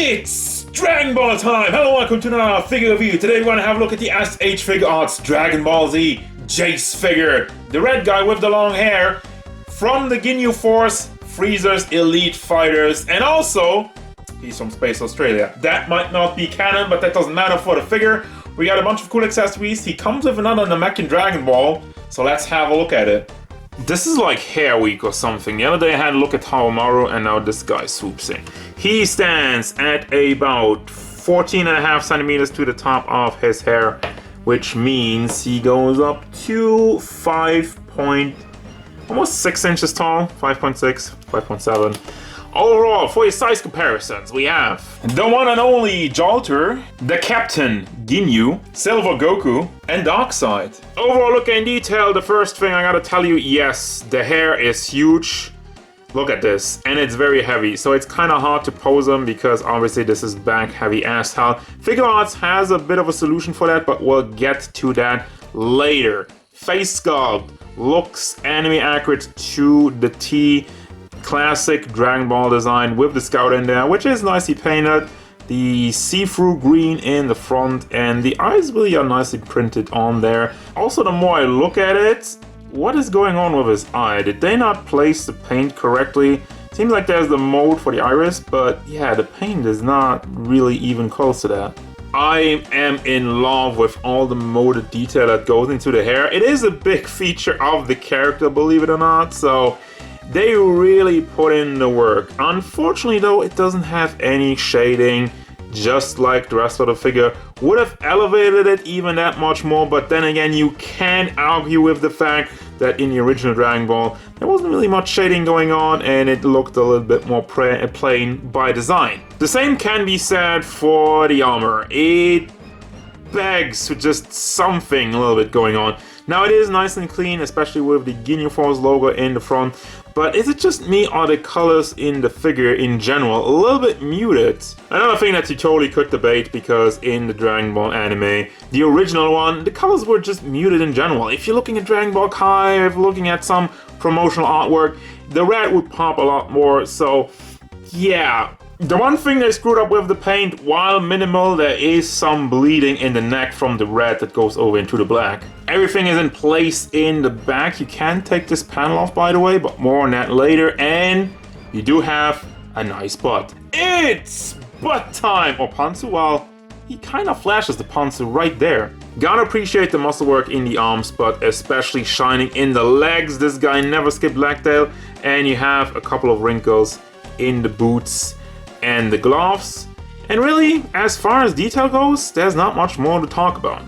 It's Dragon Ball time! Hello, welcome to another figure review. Today we're going to have a look at the S.H.Figuarts Dragon Ball Z Jeice figure. The red guy with the long hair from the Ginyu Force, Frieza's Elite Fighters, and also, he's from Space Australia. That might not be canon, but that doesn't matter for the figure. We got a bunch of cool accessories. He comes with another Namekian Dragon Ball, so let's have a look at it. This is like Hair Week or something. The other day I had a look at Haomaru and now this guy swoops in. He stands at about 14.5 centimeters to the top of his hair, which means he goes up to almost 6 inches tall, 5.6, 5.7. Overall, for your size comparisons, we have the one and only Jalter, the Captain Ginyu, Silver Goku, and Darkseid. Overall, look in detail, the first thing I gotta tell you, yes, the hair is huge. Look at this, and it's very heavy, so it's kind of hard to pose them because obviously this is back heavy as hell. Figuarts has a bit of a solution for that, but we'll get to that later. Face sculpt looks anime accurate to the T. Classic Dragon Ball design with the Scout in there, which is nicely painted. The see-through green in the front, and the eyes really are nicely printed on there. Also, the more I look at it, what is going on with his eye? Did they not place the paint correctly? Seems like there's the mold for the iris, but yeah, the paint is not really even close to that. I am in love with all the molded detail that goes into the hair. It is a big feature of the character, believe it or not, so they really put in the work. Unfortunately though, it doesn't have any shading, just like the rest of the figure. Would have elevated it even that much more, but then again, you can argue with the fact that in the original Dragon Ball, there wasn't really much shading going on and it looked a little bit more plain by design. The same can be said for the armor. It begs for just something a little bit going on. Now it is nice and clean, especially with the Ginyu Force logo in the front, but is it just me or the colors in the figure in general a little bit muted? Another thing that you totally could debate, because in the Dragon Ball anime, the original one, the colors were just muted in general. If you're looking at Dragon Ball Kai, if you're looking at some promotional artwork, the red would pop a lot more, so yeah. The one thing they screwed up with the paint, while minimal, there is some bleeding in the neck from the red that goes over into the black. Everything is in place in the back. You can take this panel off, by the way, but more on that later. And you do have a nice butt. It's butt time! Or Pansu, well, he kind of flashes the Pansu right there. Gotta appreciate the muscle work in the arms, but especially shining in the legs. This guy never skipped leg tail. And you have a couple of wrinkles in the boots and the gloves, and really, as far as detail goes, there's not much more to talk about.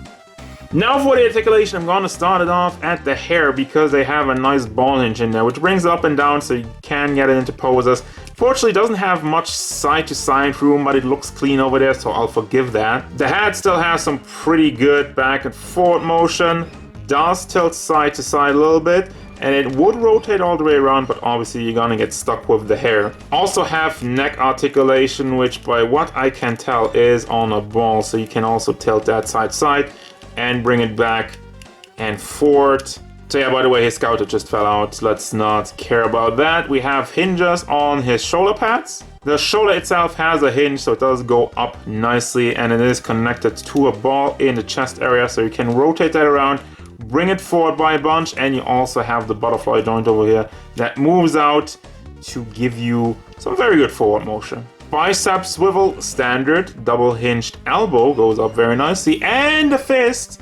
Now for the articulation, I'm going to start it off at the hair because they have a nice ball hinge in there, which brings it up and down so you can get it into poses. Fortunately, it doesn't have much side-to-side room, but it looks clean over there, so I'll forgive that. The head still has some pretty good back and forward motion, does tilt side to side a little bit, and it would rotate all the way around, but obviously you're gonna get stuck with the hair. Also have neck articulation, which by what I can tell is on a ball, so you can also tilt that side to side and bring it back and forward. So yeah, by the way, his scouter just fell out. Let's not care about that. We have hinges on his shoulder pads. The shoulder itself has a hinge, so it does go up nicely, and it is connected to a ball in the chest area, so you can rotate that around, bring it forward by a bunch, and you also have the butterfly joint over here that moves out to give you some very good forward motion. Bicep swivel, standard, double hinged elbow goes up very nicely, and the fist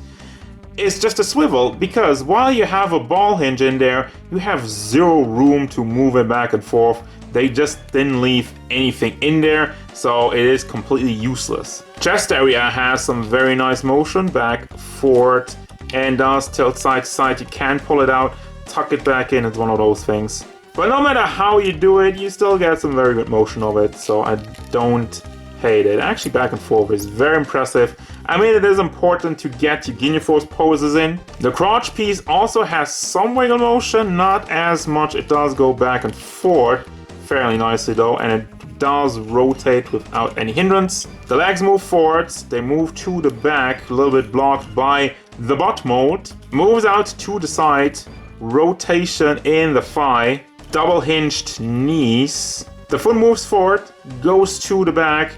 is just a swivel because while you have a ball hinge in there, you have zero room to move it back and forth. They just didn't leave anything in there, so it is completely useless. Chest area has some very nice motion, back, forward, and does tilt side to side. You can pull it out, tuck it back in. It's one of those things. But no matter how you do it, you still get some very good motion of it, so I don't hate it. Actually, back and forth is very impressive. I mean, it is important to get your Ginyu Force poses in. The crotch piece also has some wiggle motion, not as much. It does go back and forth fairly nicely though, and it does rotate without any hindrance. The legs move forwards, they move to the back, a little bit blocked by the butt mold. Moves out to the side, rotation in the thigh, double hinged knees. The foot moves forward, goes to the back,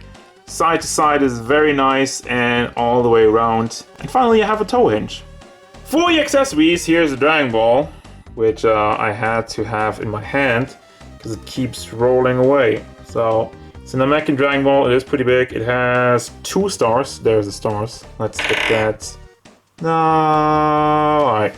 Side to side is very nice, and all the way around. And finally, I have a toe hinge. For the accessories, here's the Dragon Ball, which I had to have in my hand because it keeps rolling away. So it's an Namekian Dragon Ball. It is pretty big. It has 2 stars. There's the stars. Let's get that. No, alright.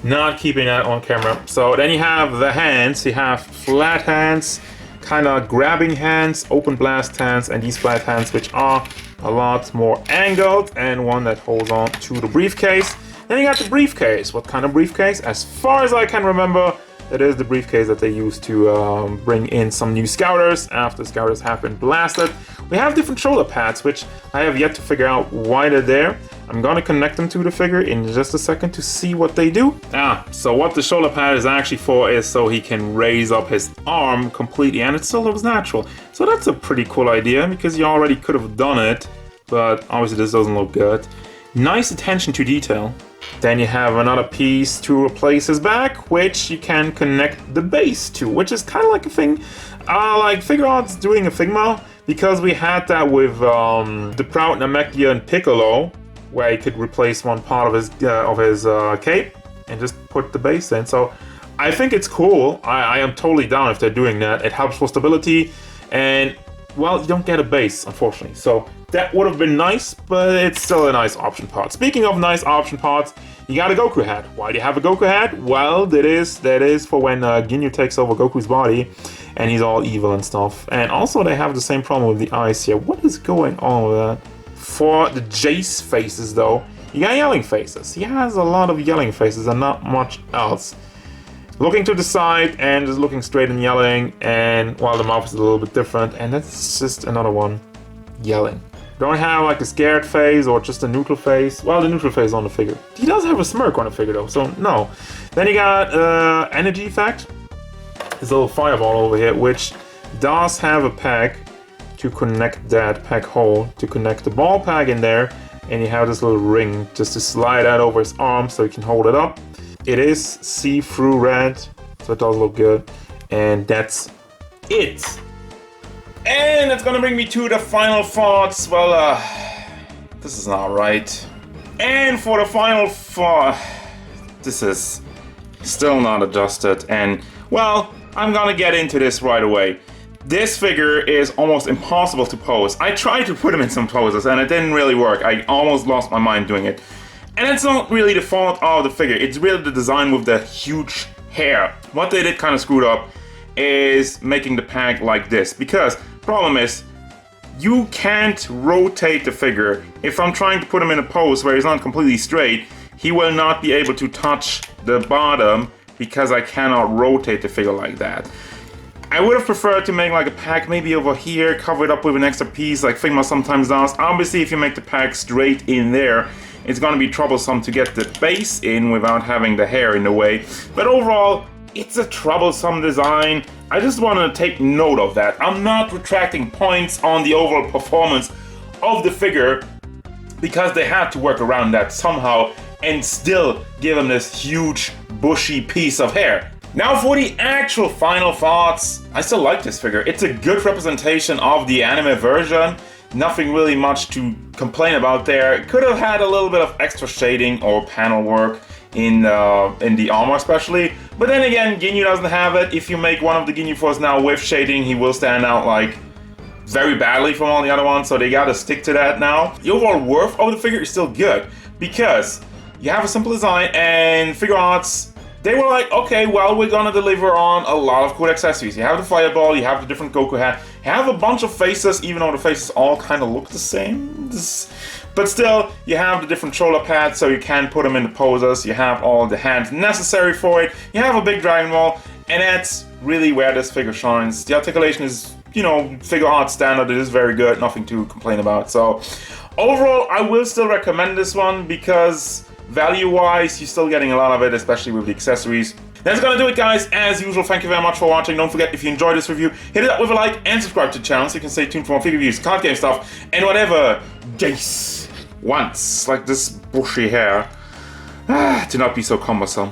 Not keeping that on camera. So then you have the hands. You have flat hands, kind of grabbing hands, open blast hands, and these flat hands, which are a lot more angled, and one that holds on to the briefcase. Then you got the briefcase. What kind of briefcase? As far as I can remember, that is the briefcase that they used to bring in some new scouters after scouters have been blasted. We have different shoulder pads, which I have yet to figure out why they're there. I'm gonna connect them to the figure in just a second to see what they do. So what the shoulder pad is actually for is so he can raise up his arm completely, and it still looks natural. So that's a pretty cool idea, because you already could have done it, but obviously this doesn't look good. Nice attention to detail. Then you have another piece to replace his back, which you can connect the base to, which is kind of like a thing like Figuarts doing a Figma, because we had that with the Proud Namekian Piccolo, where you could replace one part of his cape and just put the base in. So I think it's cool. I am totally down if they're doing that. It helps for stability, and well, you don't get a base, unfortunately. So that would have been nice, but it's still a nice option part. Speaking of nice option parts, you got a Goku hat. Why do you have a Goku hat? Well, that is for when Ginyu takes over Goku's body and he's all evil and stuff. And also they have the same problem with the eyes here. What is going on with that? For the Jeice faces though, you got yelling faces. He has a lot of yelling faces and not much else. Looking to the side and just looking straight and yelling, and while the mouth is a little bit different, and that's just another one yelling. Don't have like a scared face or just a neutral face. Well, the neutral face on the figure. He does have a smirk on the figure though, so no. Then you got energy effect. This little fireball over here, which does have a peg to connect that peg hole, to connect the ball peg in there, and you have this little ring just to slide that over his arm so you can hold it up. It is see-through red, so it does look good, and that's it. And that's gonna bring me to the final thoughts. Well, this is not right. And for the final thought, this is still not adjusted, and well, I'm gonna get into this right away. This figure is almost impossible to pose. I tried to put him in some poses, and it didn't really work. I almost lost my mind doing it. And it's not really the fault of the figure, it's really the design with the huge hair. What they did kind of screwed up is making the peg like this, because problem is, you can't rotate the figure. If I'm trying to put him in a pose where he's not completely straight, he will not be able to touch the bottom because I cannot rotate the figure like that. I would have preferred to make like a peg maybe over here, cover it up with an extra piece like Figma sometimes does. Obviously, if you make the peg straight in there, it's gonna be troublesome to get the base in without having the hair in the way. But overall, it's a troublesome design. I just wanted to take note of that. I'm not retracting points on the overall performance of the figure, because they had to work around that somehow and still give him this huge bushy piece of hair. Now for the actual final thoughts, I still like this figure. It's a good representation of the anime version. Nothing really much to complain about there. Could have had a little bit of extra shading or panel work in the armor especially. But then again, Ginyu doesn't have it. If you make one of the Ginyu Force now with shading, he will stand out like very badly from all the other ones, so they gotta stick to that now. The overall worth of the figure is still good, because you have a simple design, and Figuarts, they were like, okay, well, we're gonna deliver on a lot of cool accessories. You have the fireball, you have the different Goku hat, you have a bunch of faces, even though the faces all kind of look the same. But still, you have the different shoulder pads, so you can put them in the poses. You have all the hands necessary for it. You have a big Dragon Ball, and that's really where this figure shines. The articulation is, you know, Figuarts standard. It is very good, nothing to complain about. So overall, I will still recommend this one, because value-wise, you're still getting a lot of it, especially with the accessories. That's gonna do it, guys. As usual, thank you very much for watching. Don't forget, if you enjoyed this review, hit it up with a like and subscribe to the channel so you can stay tuned for more figure reviews, card game stuff, and whatever Jeice wants. Like this bushy hair. Do not be so cumbersome.